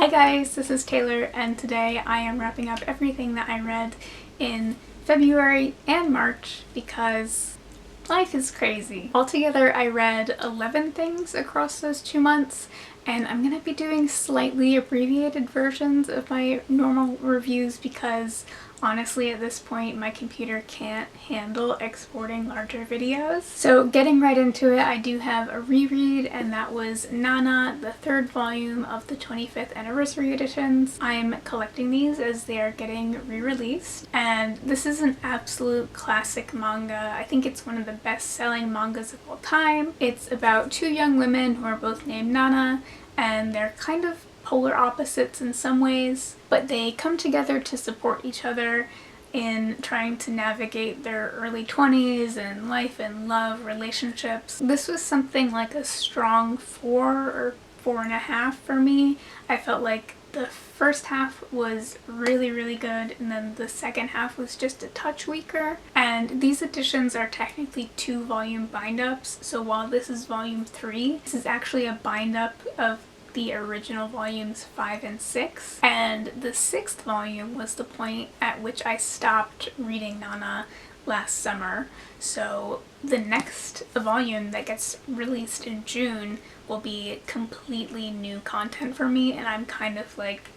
Hi guys, this is Taylor, and today I am wrapping up everything that I read in February and March because life is crazy. Altogether, I read 11 things across those 2 months, and I'm gonna be doing slightly abbreviated versions of my normal reviews because honestly at this point my computer can't handle exporting larger videos. So getting right into it, I do have a reread, and that was Nana, the 3rd volume of the 25th anniversary editions. I'm collecting these as they are getting re-released, and this is an absolute classic manga. I think it's one of the best-selling mangas of all time. It's about 2 young women who are both named Nana, and they're kind of polar opposites in some ways, but they come together to support each other in trying to navigate their early 20s and life and love relationships. This was something like a strong 4 or 4.5 for me. I felt like the first half was really good, and then the second half was just a touch weaker. And these editions are technically 2-volume bind-ups, so while this is volume 3, this is actually a bind-up of the original volumes 5 and 6, and the 6th volume was the point at which I stopped reading Nana last summer. So the next volume that gets released in June will be completely new content for me, and I'm kind of like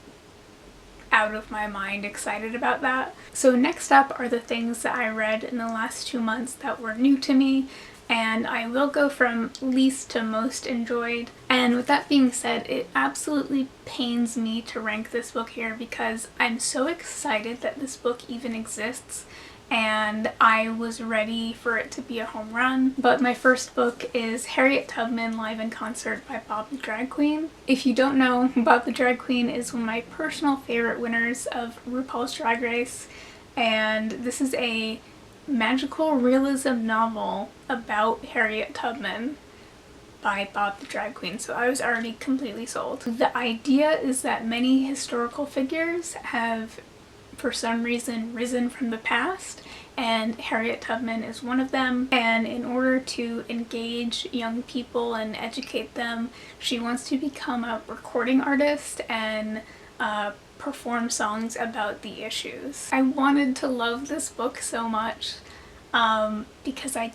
out of my mind excited about that. So next up are the things that I read in the last 2 months that were new to me, and I will go from least to most enjoyed. And with that being said, it absolutely pains me to rank this book here because I'm so excited that this book even exists, and I was ready for it to be a home run. But my first book is Harriet Tubman Live in Concert by Bob the Drag Queen. If you don't know, Bob the Drag Queen is one of my personal favorite winners of RuPaul's Drag Race, and this is a magical realism novel about Harriet Tubman by Bob the Drag Queen, so I was already completely sold. The idea is that many historical figures have for some reason risen from the past, and Harriet Tubman is one of them, and in order to engage young people and educate them, she wants to become a recording artist and perform songs about the issues. I wanted to love this book so much because I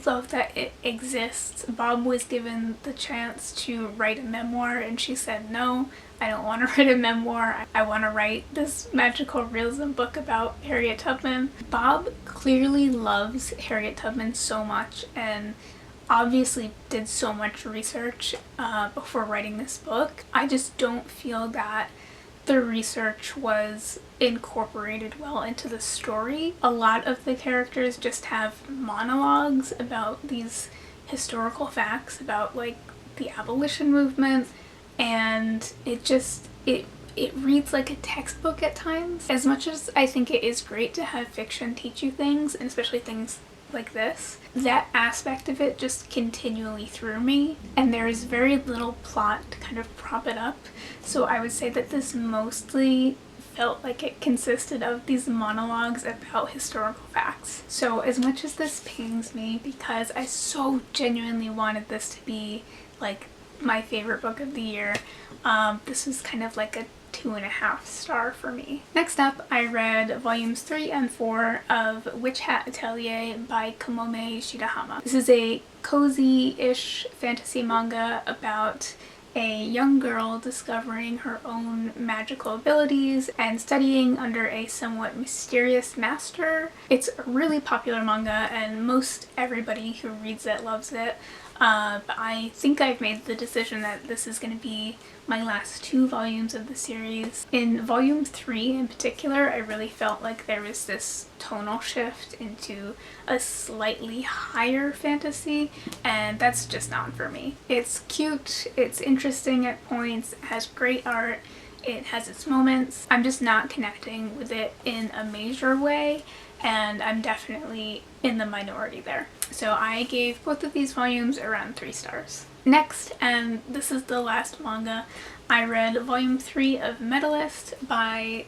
love that it exists. Bob was given the chance to write a memoir, and she said, no, I don't want to write a memoir. I want to write this magical realism book about Harriet Tubman. Bob clearly loves Harriet Tubman so much and obviously did so much research before writing this book. I just don't feel that the research was incorporated well into the story. A lot of the characters just have monologues about these historical facts about like the abolition movement, and it reads like a textbook at times. As much as I think it is great to have fiction teach you things, and especially things like this, that aspect of it just continually threw me, and there is very little plot to kind of prop it up. So I would say that this mostly felt like it consisted of these monologues about historical facts. So as much as this pains me because I so genuinely wanted this to be like my favorite book of the year, this was kind of like a 2.5 star for me. Next up, I read volumes 3 and 4 of Witch Hat Atelier by Kamome Shirahama. This is a cozy-ish fantasy manga about a young girl discovering her own magical abilities and studying under a somewhat mysterious master. It's a really popular manga, and most everybody who reads it loves it. But I think I've made the decision that this is going to be my last 2 volumes of the series. In volume 3 in particular, I really felt like there was this tonal shift into a slightly higher fantasy, and that's just not for me. It's cute, it's interesting at points, it has great art, it has its moments. I'm just not connecting with it in a major way, and I'm definitely in the minority there. So I gave both of these volumes around 3 stars. Next, and this is the last manga, I read volume 3 of Medalist by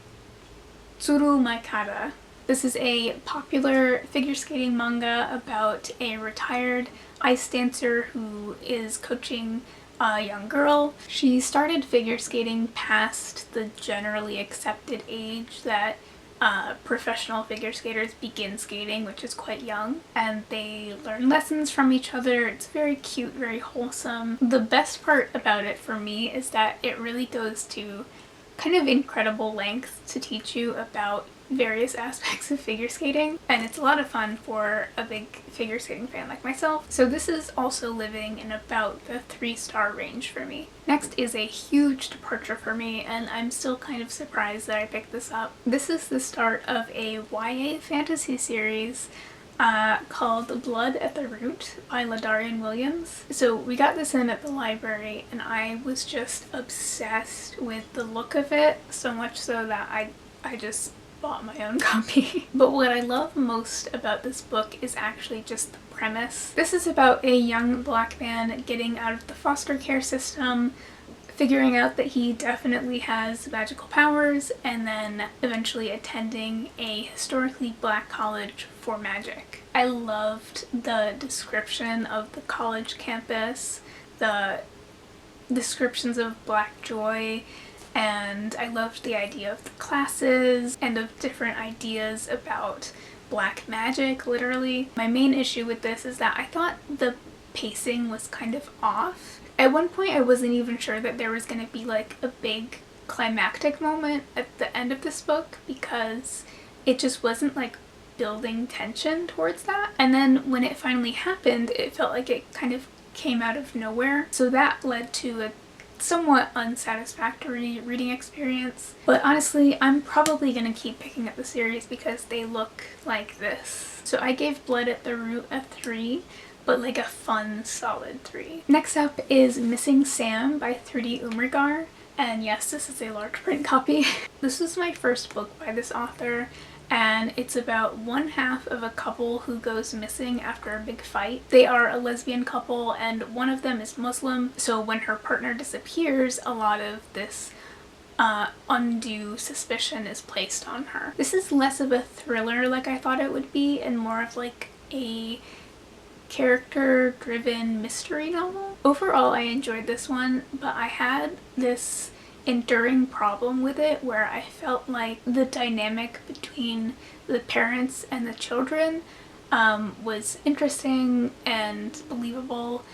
Tsurumaikada. This is a popular figure skating manga about a retired ice dancer who is coaching a young girl. She started figure skating past the generally accepted age that professional figure skaters begin skating, which is quite young, and they learn lessons from each other. It's very cute, very wholesome. The best part about it for me is that it really goes to kind of incredible lengths to teach you about various aspects of figure skating, and it's a lot of fun for a big figure skating fan like myself. So this is also living in about the 3-star range for me. Next is a huge departure for me, and I'm still kind of surprised that I picked this up. This is the start of a YA fantasy series called Blood at the Root by LaDarrion Williams. So we got this in at the library, and I was just obsessed with the look of it, so much so that I just bought my own copy. But what I love most about this book is actually just the premise. This is about a young black man getting out of the foster care system, figuring out that he definitely has magical powers, and then eventually attending a historically black college for magic. I loved the description of the college campus, the descriptions of black joy, and I loved the idea of the classes and of different ideas about black magic, literally. My main issue with this is that I thought the pacing was kind of off. At one point I wasn't even sure that there was going to be like a big climactic moment at the end of this book, because it just wasn't like building tension towards that. And then when it finally happened, it felt like it kind of came out of nowhere. So that led to a somewhat unsatisfactory reading experience. But honestly, I'm probably gonna keep picking up the series because they look like this. So I gave Blood at the Root a 3, but like a fun, solid 3. Next up is Missing Sam by Thrity Umrigar. And yes, this is a large print copy. This was my first book by this author, and it's about one half of a couple who goes missing after a big fight. They are a lesbian couple, and one of them is Muslim, so when her partner disappears, a lot of this undue suspicion is placed on her. This is less of a thriller like I thought it would be, and more of like a character-driven mystery novel. Overall, I enjoyed this one, but I had this enduring problem with it where I felt like the dynamic between the parents and the children was interesting and believable,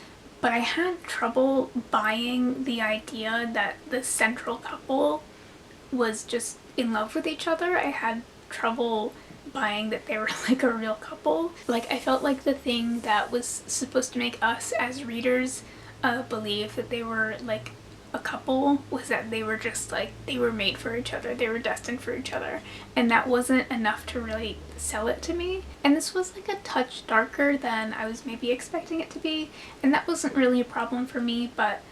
but I had trouble buying the idea that the central couple was just in love with each other. I had trouble buying that they were like a real couple. Like, I felt like the thing that was supposed to make us as readers believe that they were like a couple was that they were just like, they were made for each other, they were destined for each other, and that wasn't enough to really sell it to me. And this was like a touch darker than I was maybe expecting it to be, and that wasn't really a problem for me, but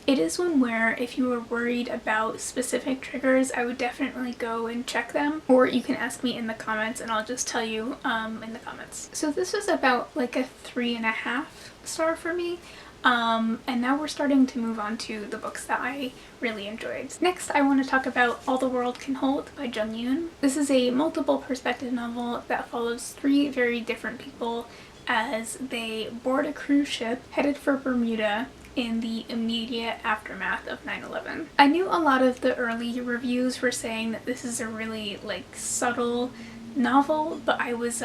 it is one where if you were worried about specific triggers, I would definitely go and check them, or you can ask me in the comments and I'll just tell you in the comments. So this was about like a 3.5 star for me. And now we're starting to move on to the books that I really enjoyed. Next, I want to talk about All the World Can Hold by Jung. This is a multiple perspective novel that follows 3 very different people as they board a cruise ship headed for Bermuda in the immediate aftermath of 9/11. I knew a lot of the early reviews were saying that this is a really like subtle novel, but I was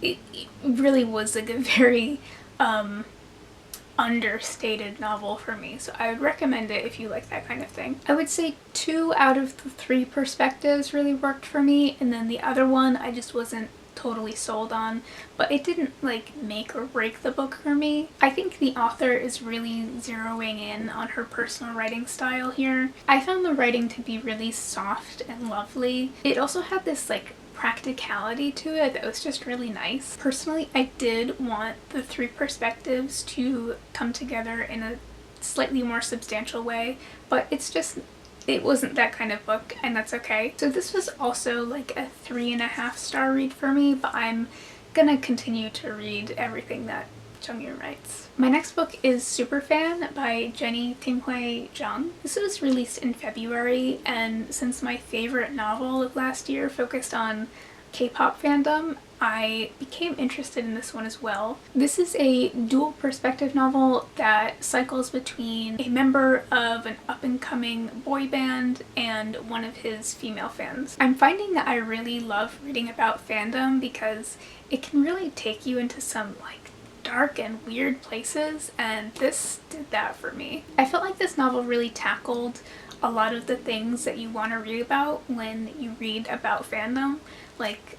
it really was like a very understated novel for me, so I would recommend it if you like that kind of thing. I would say 2 out of the 3 perspectives really worked for me, and then the other one I just wasn't totally sold on, but it didn't like make or break the book for me. I think the author is really zeroing in on her personal writing style here. I found the writing to be really soft and lovely. It also had this like practicality to it that was just really nice. Personally, I did want the 3 perspectives to come together in a slightly more substantial way, but it wasn't that kind of book, and that's okay. So this was also like a 3.5 star read for me, but I'm gonna continue to read everything that Jung writes. My next book is Superfan by Tinghui Zhang. This was released in February, and since my favorite novel of last year focused on K-pop fandom, I became interested in this one as well. This is a dual perspective novel that cycles between a member of an up-and-coming boy band and one of his female fans. I'm finding that I really love reading about fandom because it can really take you into some like dark and weird places, and this did that for me. I felt like this novel really tackled a lot of the things that you want to read about when you read about fandom, like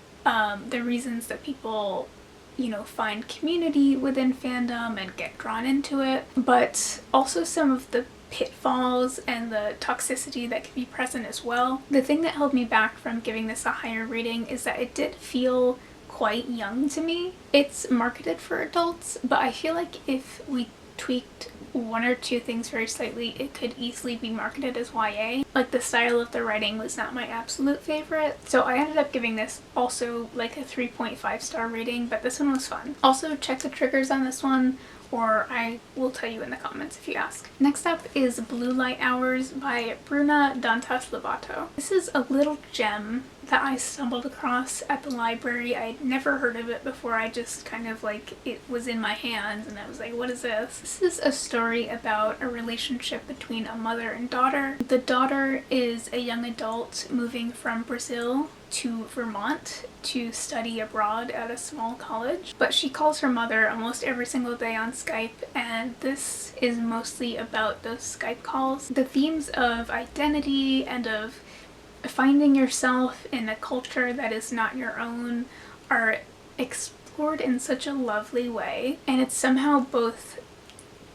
the reasons that people, you know, find community within fandom and get drawn into it, but also some of the pitfalls and the toxicity that can be present as well. The thing that held me back from giving this a higher rating is that it did feel quite young to me. It's marketed for adults, but I feel like if we tweaked one or two things very slightly, it could easily be marketed as YA. Like, the style of the writing was not my absolute favorite, so I ended up giving this also like a 3.5 star rating, but this one was fun. Also, check the triggers on this one, or I will tell you in the comments if you ask. Next up is Blue Light Hours by Bruna, Dantas, Lobato. This is a little gem that I stumbled across at the library. I had never heard of it before. I just kind of like, it was in my hands and I was like, what is this? This is a story about a relationship between a mother and daughter. The daughter is a young adult moving from Brazil to Vermont to study abroad at a small college, but she calls her mother almost every single day on Skype, and this is mostly about those Skype calls. The themes of identity and of finding yourself in a culture that is not your own are explored in such a lovely way, and it's somehow both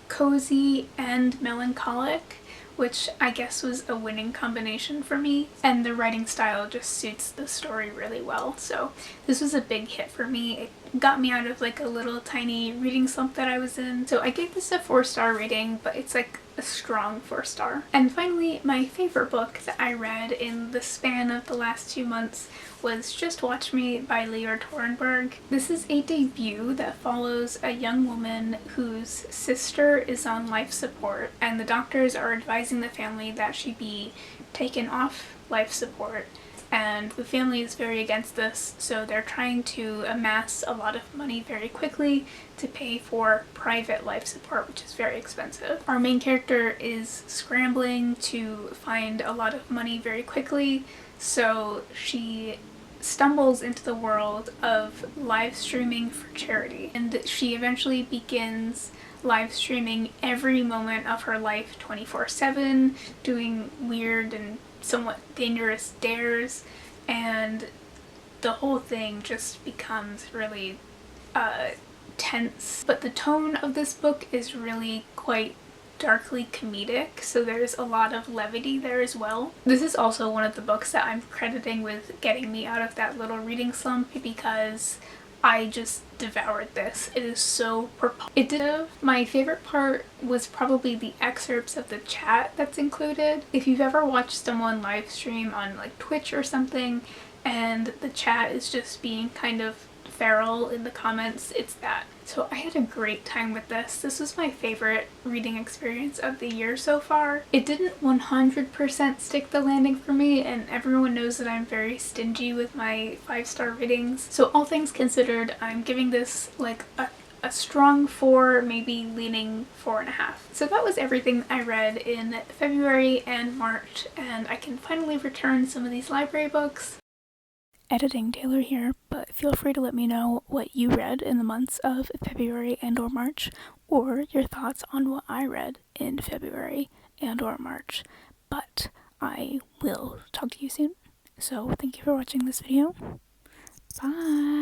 cozy and melancholic, which I guess was a winning combination for me, and the writing style just suits the story really well. So this was a big hit for me. It got me out of like a little tiny reading slump that I was in. So I gave this a 4-star rating, but it's like a strong 4-star. And finally, my favorite book that I read in the span of the last 2 months was Just Watch Me by Lior Torenberg. This is a debut that follows a young woman whose sister is on life support, and the doctors are advising the family that she be taken off life support, and the family is very against this, so they're trying to amass a lot of money very quickly to pay for private life support, which is very expensive. Our main character is scrambling to find a lot of money very quickly, so she stumbles into the world of live streaming for charity, and she eventually begins live streaming every moment of her life 24/7, doing weird and somewhat dangerous dares, and the whole thing just becomes really tense. But the tone of this book is really quite darkly comedic, so there's a lot of levity there as well. This is also one of the books that I'm crediting with getting me out of that little reading slump, because I just devoured this. It is so propulsive. My favorite part was probably the excerpts of the chat that's included. If you've ever watched someone live stream on like Twitch or something and the chat is just being kind of feral in the comments, it's that. So I had a great time with this. This was my favorite reading experience of the year so far. It didn't 100% stick the landing for me, and everyone knows that I'm very stingy with my 5-star ratings. So all things considered, I'm giving this like a strong 4, maybe leaning 4.5. So that was everything I read in February and March, and I can finally return some of these library books. Editing Taylor here, but feel free to let me know what you read in the months of February and or March, or your thoughts on what I read in February and or March. But I will talk to you soon. So thank you for watching this video. Bye!